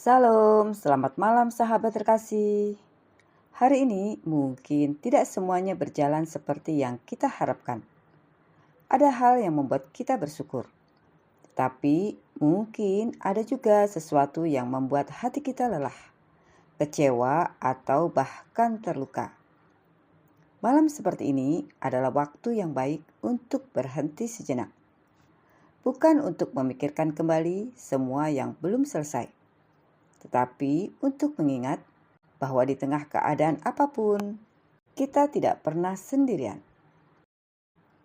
Salam, selamat malam sahabat terkasih. Hari ini mungkin tidak semuanya berjalan seperti yang kita harapkan. Ada hal yang membuat kita bersyukur, tapi mungkin ada juga sesuatu yang membuat hati kita lelah, kecewa, atau bahkan terluka. Malam seperti ini adalah waktu yang baik untuk berhenti sejenak. Bukan untuk memikirkan kembali semua yang belum selesai, tetapi untuk mengingat bahwa di tengah keadaan apapun, kita tidak pernah sendirian.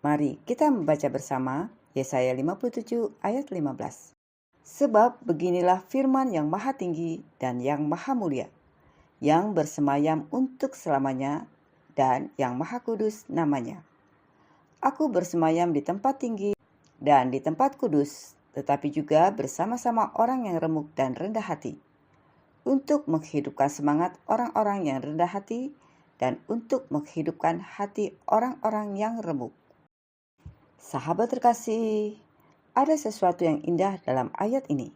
Mari kita membaca bersama Yesaya 57 ayat 15. Sebab beginilah firman yang maha tinggi dan yang maha mulia, yang bersemayam untuk selamanya dan yang maha kudus namanya. Aku bersemayam di tempat tinggi dan di tempat kudus, tetapi juga bersama-sama orang yang remuk dan rendah hati, untuk menghidupkan semangat orang-orang yang rendah hati dan untuk menghidupkan hati orang-orang yang remuk. Sahabat terkasih, ada sesuatu yang indah dalam ayat ini.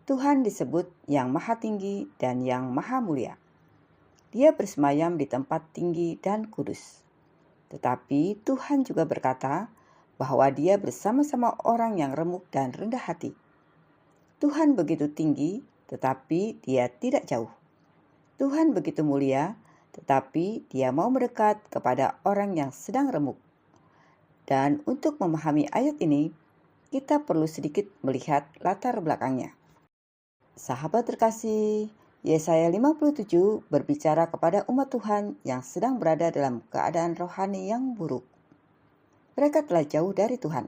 Tuhan disebut yang maha tinggi dan yang maha mulia. Dia bersemayam di tempat tinggi dan kudus. Tetapi Tuhan juga berkata bahwa dia bersama-sama orang yang remuk dan rendah hati. Tuhan begitu tinggi, tetapi dia tidak jauh. Tuhan begitu mulia, tetapi dia mau mendekat kepada orang yang sedang remuk. Dan untuk memahami ayat ini, kita perlu sedikit melihat latar belakangnya. Sahabat terkasih, Yesaya 57 berbicara kepada umat Tuhan yang sedang berada dalam keadaan rohani yang buruk. Mereka telah jauh dari Tuhan.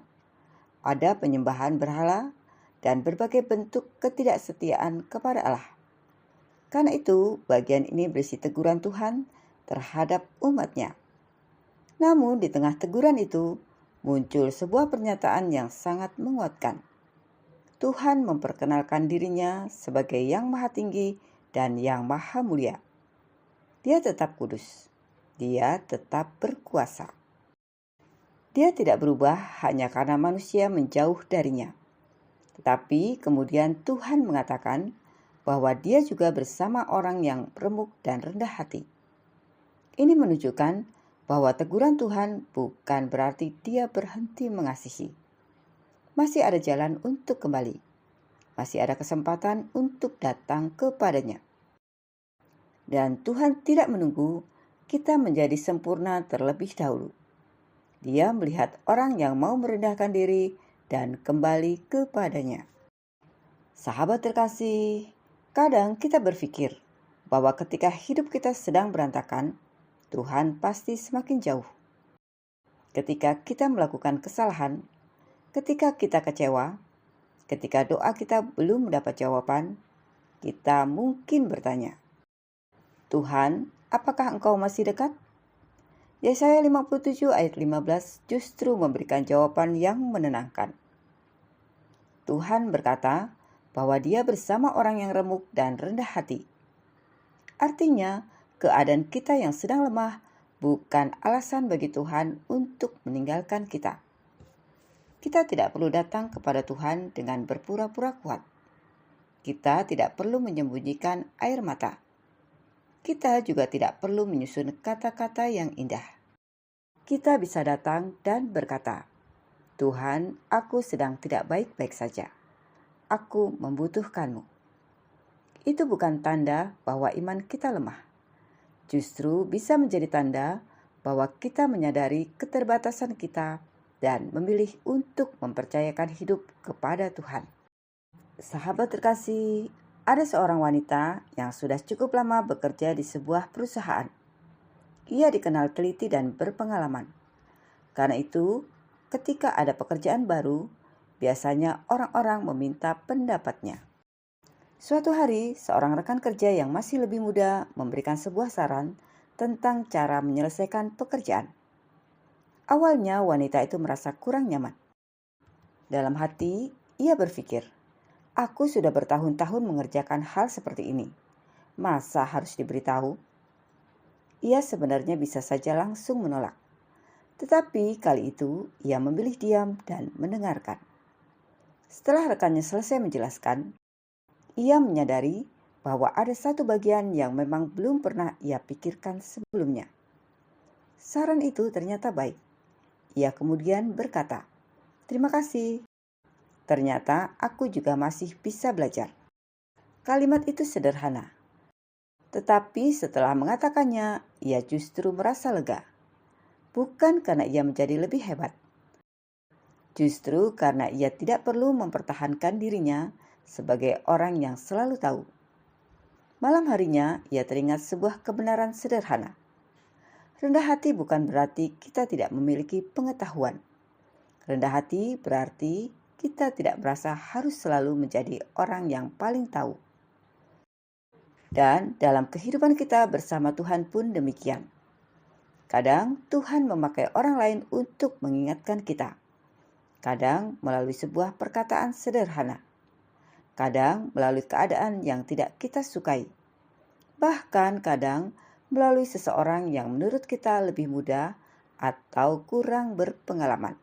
Ada penyembahan berhala dan berbagai bentuk ketidaksetiaan kepada Allah. Karena itu, bagian ini berisi teguran Tuhan terhadap umatnya. Namun di tengah teguran itu, muncul sebuah pernyataan yang sangat menguatkan. Tuhan memperkenalkan dirinya sebagai yang maha tinggi dan yang maha mulia. Dia tetap kudus. Dia tetap berkuasa. Dia tidak berubah hanya karena manusia menjauh darinya. Tetapi kemudian Tuhan mengatakan bahwa dia juga bersama orang yang remuk dan rendah hati. Ini menunjukkan bahwa teguran Tuhan bukan berarti dia berhenti mengasihi. Masih ada jalan untuk kembali. Masih ada kesempatan untuk datang kepadanya. Dan Tuhan tidak menunggu kita menjadi sempurna terlebih dahulu. Dia melihat orang yang mau merendahkan diri dan kembali kepadanya. Sahabat terkasih, kadang kita berpikir bahwa ketika hidup kita sedang berantakan, Tuhan pasti semakin jauh. Ketika kita melakukan kesalahan, ketika kita kecewa, ketika doa kita belum mendapat jawaban, kita mungkin bertanya, Tuhan, apakah Engkau masih dekat? Yesaya 57 ayat 15 justru memberikan jawaban yang menenangkan. Tuhan berkata bahwa dia bersama orang yang remuk dan rendah hati. Artinya, keadaan kita yang sedang lemah bukan alasan bagi Tuhan untuk meninggalkan kita. Kita tidak perlu datang kepada Tuhan dengan berpura-pura kuat. Kita tidak perlu menyembunyikan air mata. Kita juga tidak perlu menyusun kata-kata yang indah. Kita bisa datang dan berkata, Tuhan, aku sedang tidak baik-baik saja. Aku membutuhkanmu. Itu bukan tanda bahwa iman kita lemah. Justru bisa menjadi tanda bahwa kita menyadari keterbatasan kita dan memilih untuk mempercayakan hidup kepada Tuhan. Sahabat terkasih, ada seorang wanita yang sudah cukup lama bekerja di sebuah perusahaan. Ia dikenal teliti dan berpengalaman. Karena itu, ketika ada pekerjaan baru, biasanya orang-orang meminta pendapatnya. Suatu hari, seorang rekan kerja yang masih lebih muda memberikan sebuah saran tentang cara menyelesaikan pekerjaan. Awalnya, wanita itu merasa kurang nyaman. Dalam hati, ia berpikir, aku sudah bertahun-tahun mengerjakan hal seperti ini. Masa harus diberitahu? Ia sebenarnya bisa saja langsung menolak. Tetapi kali itu, ia memilih diam dan mendengarkan. Setelah rekannya selesai menjelaskan, ia menyadari bahwa ada satu bagian yang memang belum pernah ia pikirkan sebelumnya. Saran itu ternyata baik. Ia kemudian berkata, "Terima kasih. Ternyata aku juga masih bisa belajar." Kalimat itu sederhana. Tetapi setelah mengatakannya, ia justru merasa lega. Bukan karena ia menjadi lebih hebat. Justru karena ia tidak perlu mempertahankan dirinya sebagai orang yang selalu tahu. Malam harinya, ia teringat sebuah kebenaran sederhana. Rendah hati bukan berarti kita tidak memiliki pengetahuan. Rendah hati berarti kita tidak merasa harus selalu menjadi orang yang paling tahu. Dan dalam kehidupan kita bersama Tuhan pun demikian. Kadang Tuhan memakai orang lain untuk mengingatkan kita. Kadang melalui sebuah perkataan sederhana. Kadang melalui keadaan yang tidak kita sukai. Bahkan kadang melalui seseorang yang menurut kita lebih muda atau kurang berpengalaman.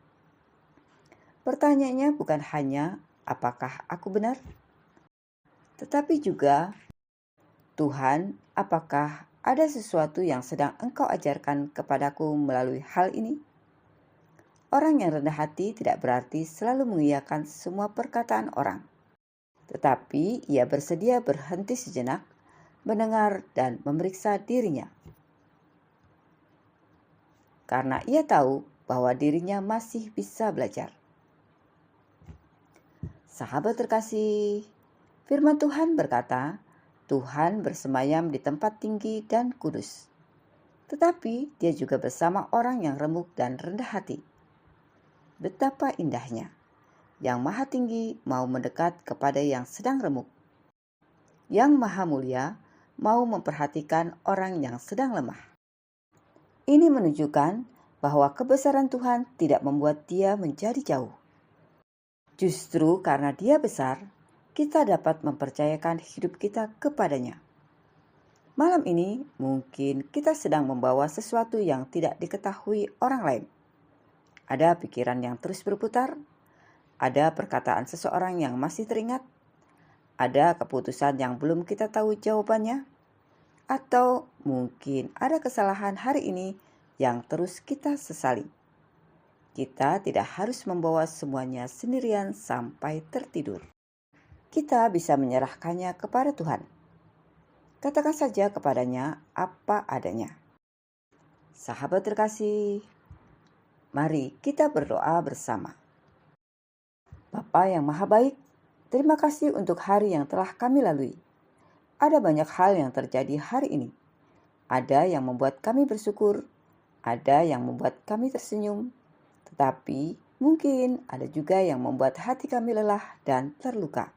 Pertanyaannya bukan hanya apakah aku benar, tetapi juga, Tuhan, apakah ada sesuatu yang sedang Engkau ajarkan kepadaku melalui hal ini? Orang yang rendah hati tidak berarti selalu mengiyakan semua perkataan orang, tetapi ia bersedia berhenti sejenak, mendengar dan memeriksa dirinya. Karena ia tahu bahwa dirinya masih bisa belajar. Sahabat terkasih, firman Tuhan berkata, Tuhan bersemayam di tempat tinggi dan kudus. Tetapi dia juga bersama orang yang remuk dan rendah hati. Betapa indahnya, yang maha tinggi mau mendekat kepada yang sedang remuk. Yang maha mulia mau memperhatikan orang yang sedang lemah. Ini menunjukkan bahwa kebesaran Tuhan tidak membuat dia menjadi jauh. Justru karena dia besar, kita dapat mempercayakan hidup kita kepadanya. Malam ini mungkin kita sedang membawa sesuatu yang tidak diketahui orang lain. Ada pikiran yang terus berputar, ada perkataan seseorang yang masih teringat, ada keputusan yang belum kita tahu jawabannya, atau mungkin ada kesalahan hari ini yang terus kita sesali. Kita tidak harus membawa semuanya sendirian sampai tertidur. Kita bisa menyerahkannya kepada Tuhan. Katakan saja kepadanya apa adanya. Sahabat terkasih, mari kita berdoa bersama. Bapa yang maha baik, terima kasih untuk hari yang telah kami lalui. Ada banyak hal yang terjadi hari ini. Ada yang membuat kami bersyukur, ada yang membuat kami tersenyum, tetapi mungkin ada juga yang membuat hati kami lelah dan terluka.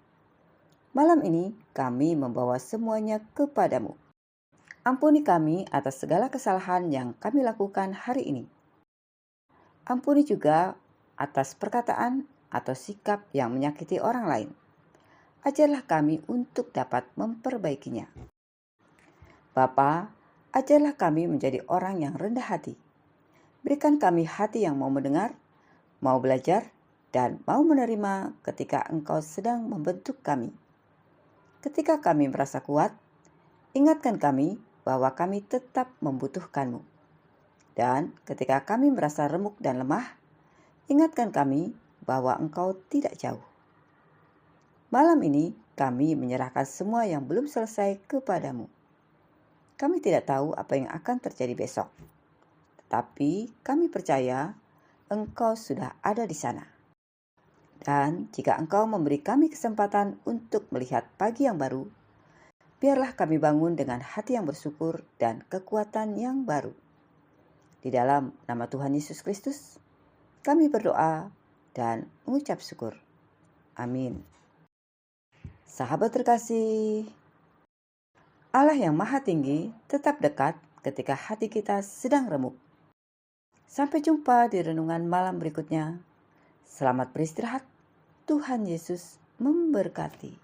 Malam ini kami membawa semuanya kepadamu. Ampuni kami atas segala kesalahan yang kami lakukan hari ini. Ampuni juga atas perkataan atau sikap yang menyakiti orang lain. Ajarlah kami untuk dapat memperbaikinya. Bapa, ajarlah kami menjadi orang yang rendah hati. Berikan kami hati yang mau mendengar, mau belajar, dan mau menerima ketika Engkau sedang membentuk kami. Ketika kami merasa kuat, ingatkan kami bahwa kami tetap membutuhkan-Mu. Dan ketika kami merasa remuk dan lemah, ingatkan kami bahwa Engkau tidak jauh. Malam ini kami menyerahkan semua yang belum selesai kepadamu. Kami tidak tahu apa yang akan terjadi besok, tetapi kami percaya Engkau sudah ada di sana. Dan jika Engkau memberi kami kesempatan untuk melihat pagi yang baru, biarlah kami bangun dengan hati yang bersyukur dan kekuatan yang baru. Di dalam nama Tuhan Yesus Kristus, kami berdoa dan mengucap syukur. Amin. Sahabat terkasih, Allah yang Maha Tinggi tetap dekat ketika hati kita sedang remuk. Sampai jumpa di renungan malam berikutnya. Selamat beristirahat. Tuhan Yesus memberkati.